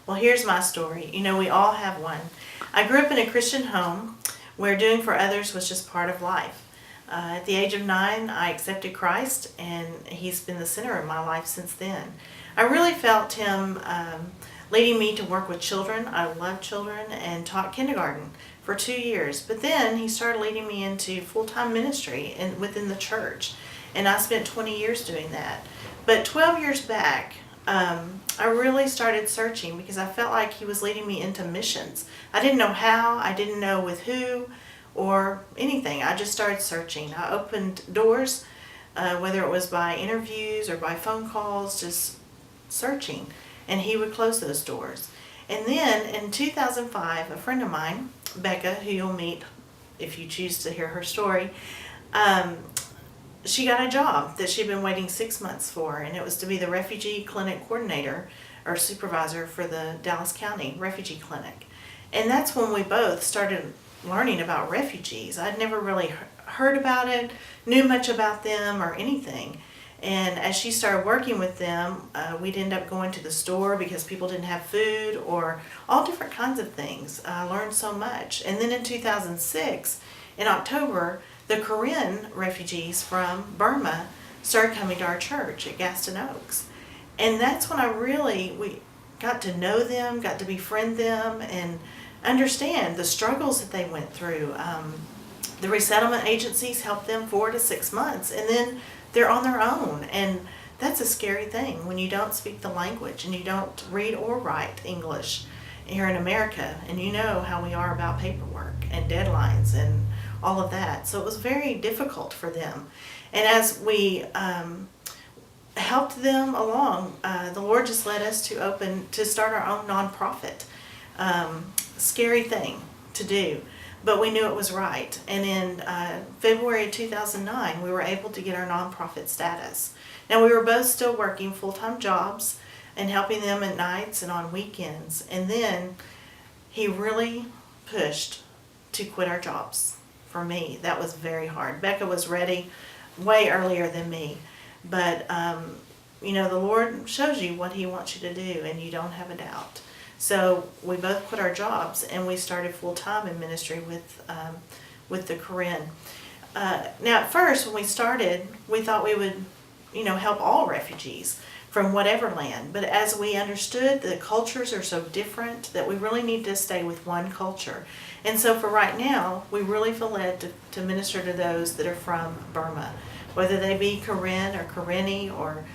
Well, here's my story. We all have one. I grew up in a Christian home where doing for others was just part of life. At the age of 9, I accepted Christ, and He's been the center of my life since then. I really felt Him leading me to work with children. I love children and taught kindergarten for 2 years. But then He started leading me into full-time ministry within the church, and I spent 20 years doing that. But 12 years back, I really started searching because I felt like He was leading me into missions. I didn't know how, I didn't know with who or anything. I just started searching. I opened doors, whether it was by interviews or by phone calls, just searching, and He would close those doors. And then in 2005, a friend of mine, Becca, who you'll meet if you choose to hear her story, she got a job that she'd been waiting 6 months for, and it was to be the refugee clinic coordinator or supervisor for the Dallas County Refugee Clinic. And that's when we both started learning about refugees. I'd never really heard about it, knew much about them or anything. And as she started working with them, we'd end up going to the store because people didn't have food or all different kinds of things. I learned so much. And then in 2006, in October, the Korean refugees from Burma started coming to our church at Gaston Oaks. And that's when we got to know them, got to befriend them, and understand the struggles that they went through. The resettlement agencies helped them 4 to 6 months, and then they're on their own. And that's a scary thing when you don't speak the language and you don't read or write English here in America. And you know how we are about paperwork and deadlines and all of that. So it was very difficult for them. And as we helped them along, the Lord just led us to start our own nonprofit. Scary thing to do, but we knew it was right. And in February 2009, we were able to get our nonprofit status. Now, we were both still working full-time jobs and helping them at nights and on weekends. And then He really pushed to quit our jobs. For me, that was very hard. Becca was ready way earlier than me. But, the Lord shows you what He wants you to do, and you don't have a doubt. So we both quit our jobs, and we started full-time in ministry with the Korean. Now, at first, when we started, we thought we would, help all refugees from whatever land. But as we understood the cultures are so different that we really need to stay with one culture. And so for right now, we really feel led to minister to those that are from Burma, whether they be Korean or Karenni or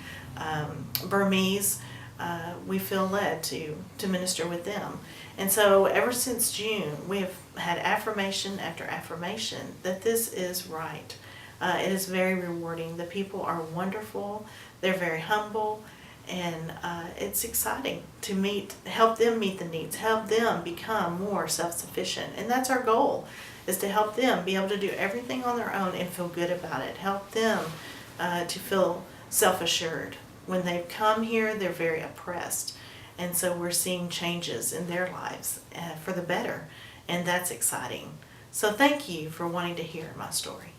Burmese. We feel led to minister with them. And so ever since June, we have had affirmation after affirmation that this is right. It is very rewarding. The people are wonderful. They're very humble. And it's exciting to help them meet the needs, help them become more self-sufficient. And that's our goal, is to help them be able to do everything on their own and feel good about it. Help them to feel self-assured. When they come here, they're very oppressed. And so we're seeing changes in their lives for the better. And that's exciting. So thank you for wanting to hear my story.